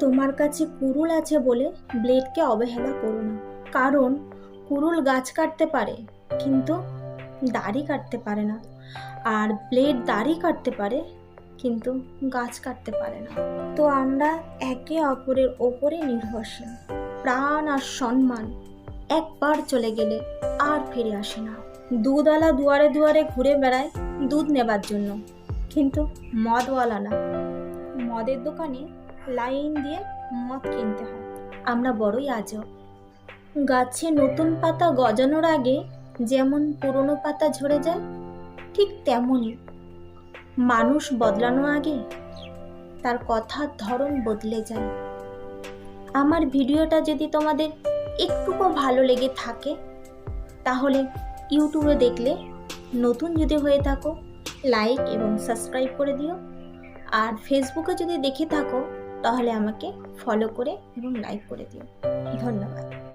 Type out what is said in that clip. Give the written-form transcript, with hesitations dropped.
তোমার কাছে কুড়ুল আছে বলে ব্লেডকে অবহেলা করো না, কারণ কুড়ুল গাছ কাটতে পারে কিন্তু দাড়ি কাটতে পারে না, আর ব্লেড দাড়ি কাটতে পারে কিন্তু গাছ কাটতে পারে না। তো আমরা একে অপরের ওপরে নির্ভরশীল। প্রাণ আর সম্মান একবার চলে গেলে আর ফিরে আসে না। দুধওয়ালা দুয়ারে দুয়ারে ঘুরে বেড়ায় দুধ নেবার জন্য, কিন্তু মদওয়ালা না, মদের দোকানে লাইন দিয়ে মদ কিনতে হয়। আমরা বড়ই আজব। গাছে নতুন পাতা গজানোর আগে যেমন পুরনো পাতা ঝরে যায়, ঠিক তেমনই মানুষ বদলানোর আগে তার কথার ধরন বদলে যায়। আমার ভিডিওটা যদি তোমাদের একটুকু ভালো লেগে থাকে তাহলে ইউটিউবে দেখলে, নতুন যদি হয়ে থাকো লাইক এবং সাবস্ক্রাইব করে দিও, আর ফেসবুকে যদি দেখে থাকো তাহলে আমাকে ফলো করে এবং লাইক করে দিও। ধন্যবাদ।